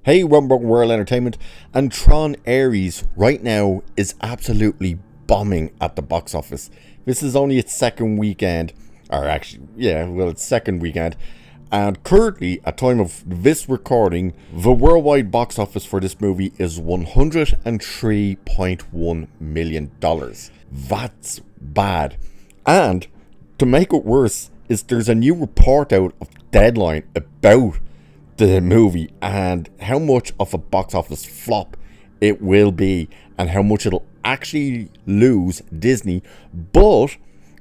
Hey, Rumble World Entertainment, and Tron Ares right now is absolutely bombing at the box office. This is only its second weekend, or actually, its second weekend, and currently, at time of this recording, the worldwide box office for this movie is $103.1 million. That's bad. And to make it worse, there's a new report out of Deadline about the movie and how much of a box office flop it will be and how much it'll actually lose Disney, but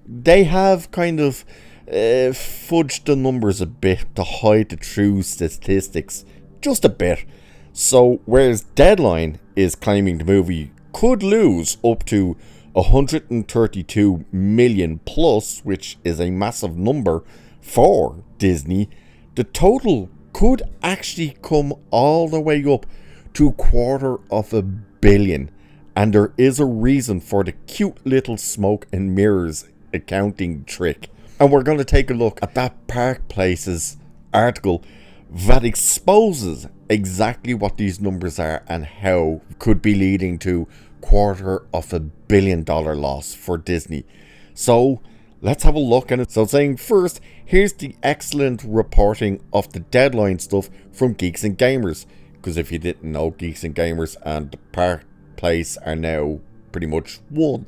they have kind of fudged the numbers a bit to hide the true statistics just a bit. So whereas Deadline is claiming the movie could lose up to 132 million plus, which is a massive number for Disney, the total could actually come all the way up to $250 million. And there is a reason for the cute little smoke and mirrors accounting trick. And we're going to take a look at that Park Places article that exposes exactly what these numbers are and how it could be leading to $250 million loss for Disney. So let's have a look at it. So saying first, here's the excellent reporting of the Deadline stuff from Geeks and Gamers. Because if you didn't know, Geeks and Gamers and the Park Place are now pretty much one.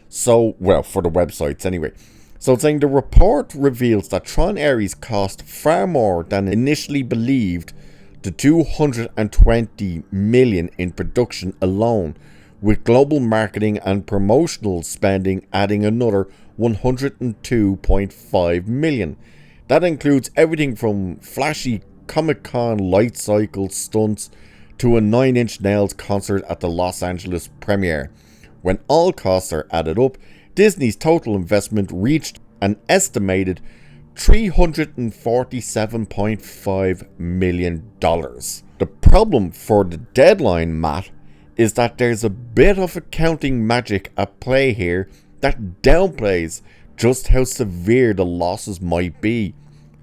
So, well, for the websites anyway. So it's saying the report reveals that Tron Ares cost far more than initially believed, to $220 million in production alone, with global marketing and promotional spending adding another $102.5 million. That includes everything from flashy Comic-Con light cycle stunts to a 9 Inch Nails concert at the Los Angeles premiere. When all costs are added up, Disney's total investment reached an estimated $347.5 million. The problem for the Deadline, Matt, is that there's a bit of accounting magic at play here that downplays just how severe the losses might be.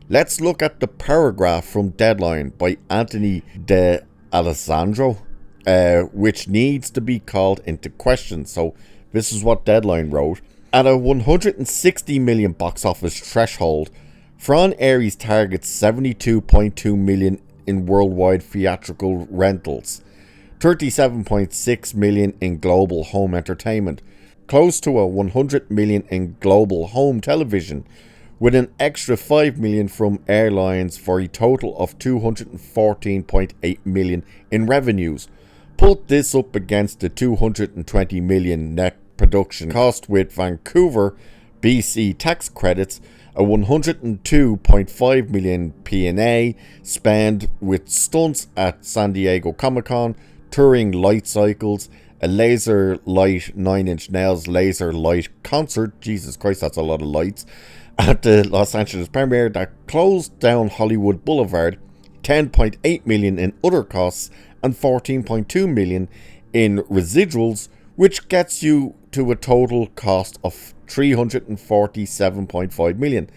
Let's look at the paragraph from Deadline by Anthony De Alessandro, which needs to be called into question. So this is what Deadline wrote. At a 160 million box office threshold, Tron Ares targets 72.2 million in worldwide theatrical rentals, 37.6 million in global home entertainment, close to a 100 million in global home television, with an extra 5 million from airlines for a total of 214.8 million in revenues. Put this up against the 220 million net production cost with Vancouver BC tax credits, a 102.5 million P&A spend with stunts at San Diego Comic-Con, touring light cycles, a laser light 9 Inch Nails laser light concert, Jesus Christ, that's a lot of lights, at the Los Angeles premiere that closed down Hollywood Boulevard, 10.8 million in other costs, and 14.2 million in residuals, which gets you to a total cost of 347.5 million.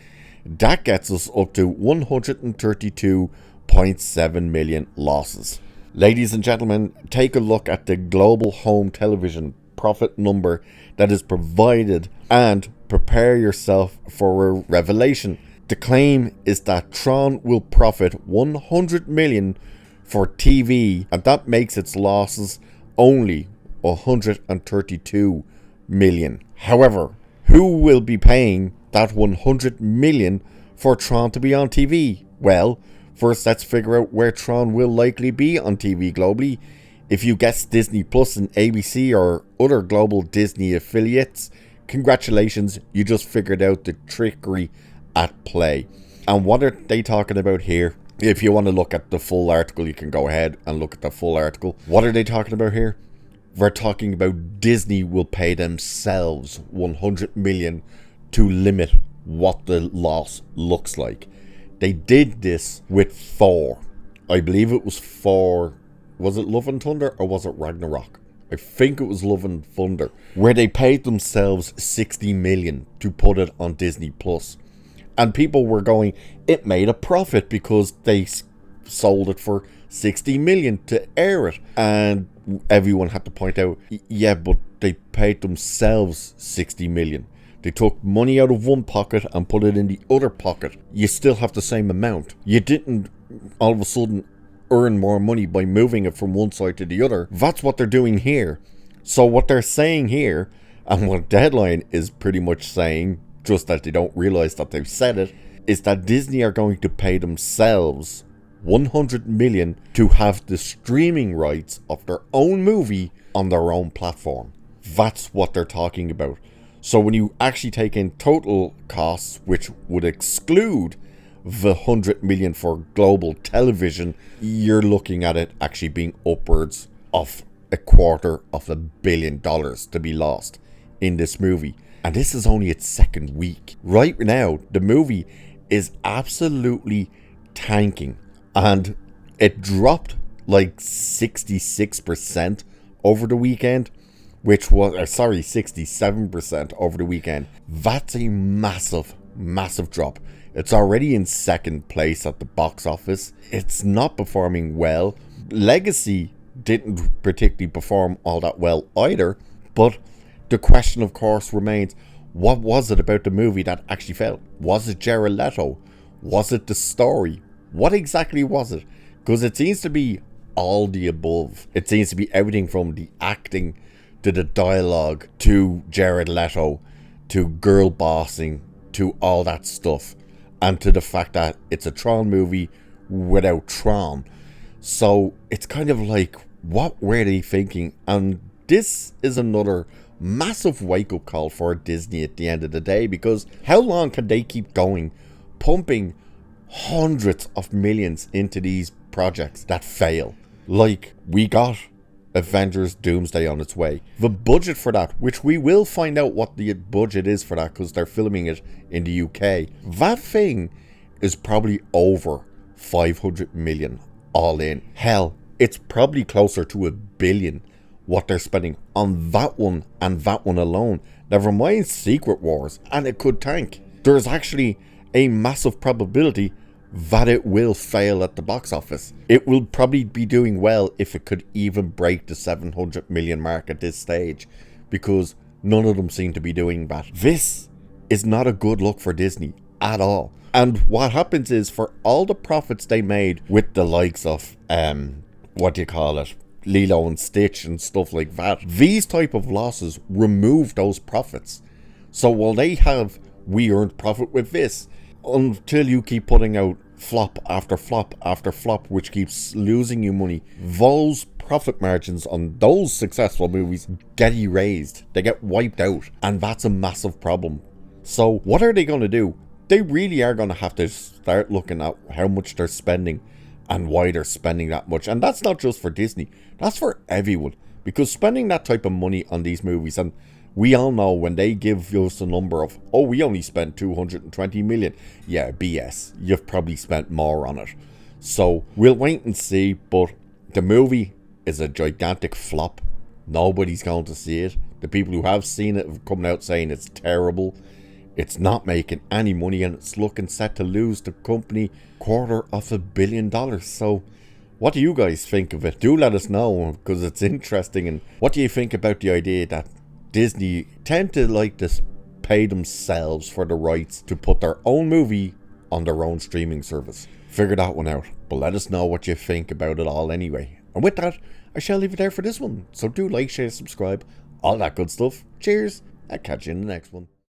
That gets us up to 132.7 million losses. Ladies and gentlemen, take a look at the global home television profit number that is provided and prepare yourself for a revelation. The claim is that Tron will profit 100 million for TV, and that makes its losses only 132 million. However, who will be paying that 100 million for Tron to be on TV? Well, first let's figure out where Tron will likely be on TV globally. If you guess Disney Plus and ABC or other global Disney affiliates, congratulations, you just figured out the trickery at play. And what are they talking about here? If you want to look at the full article, you can go ahead and look at the full article. What are they talking about here? They're talking about Disney will pay themselves 100 million to limit what the loss looks like. They did this with Thor. I believe it was Thor. Was it Love and Thunder or was it Ragnarok? I think it was Love and Thunder, where they paid themselves 60 million to put it on Disney Plus. And people were going, it made a profit because they sold it for 60 million to air it. And everyone had to point out, yeah, but they paid themselves 60 million. They took money out of one pocket and put it in the other pocket. You still have the same amount. You didn't all of a sudden earn more money by moving it from one side to the other. That's what they're doing here. So what they're saying here, and what Deadline is pretty much saying, just that they don't realize that they've said it, is that Disney are going to pay themselves 100 million to have the streaming rights of their own movie on their own platform. That's what they're talking about. So when you actually take in total costs, which would exclude the 100 million for global television, you're looking at it actually being upwards of $250 million to be lost in this movie. And this is only its second week. Right now, the movie is absolutely tanking. And it dropped like 66% over the weekend. Which was, 67% over the weekend. That's a massive, massive drop. It's already in second place at the box office. It's not performing well. Legacy didn't particularly perform all that well either. But the question, of course, remains, what was it about the movie that actually failed? Was it Jared Leto? Was it the story? What exactly was it? Because it seems to be all the above. It seems to be everything from the acting to the dialogue, to Jared Leto, to girl bossing, to all that stuff, and to the fact that it's a Tron movie without Tron. So it's kind of like, what were they thinking? And this is another massive wake-up call for Disney at the end of the day, because how long can they keep going, pumping hundreds of millions into these projects that fail? Like, we got Avengers Doomsday on its way. The budget for that, which we will find out what the budget is for that because they're filming it in the UK, that thing is probably over 500 million all in. Hell, it's probably closer to $1 billion what they're spending on that one and that one alone. Never mind Secret Wars, and it could tank. There's actually a massive probability that it will fail at the box office. It will probably be doing well if it could even break the 700 million mark at this stage, because none of them seem to be doing that. This is not a good look for Disney at all. And what happens is, for all the profits they made with the likes of Lilo and Stitch and stuff like that, these type of losses remove those profits. So while they have, we earned profit with this, until you keep putting out flop after flop after flop, which keeps losing you money, those profit margins on those successful movies get erased. They get wiped out, and that's a massive problem. So what are they going to do? They really are going to have to start looking at how much they're spending and why they're spending that much. And that's not just for Disney, that's for everyone, because spending that type of money on these movies, and we all know when they give us a number of, oh, we only spent 220 million. Yeah, BS. You've probably spent more on it. So we'll wait and see, but the movie is a gigantic flop. Nobody's going to see it. The people who have seen it have come out saying it's terrible. It's not making any money, and it's looking set to lose the company $250 million. So what do you guys think of it? Do let us know, because it's interesting. And what do you think about the idea that Disney tend to like to pay themselves for the rights to put their own movie on their own streaming service? Figure that one out, but let us know what you think about it all anyway. And with that, I shall leave it there for this one. So do like, share, subscribe, all that good stuff. Cheers, I'll catch you in the next one.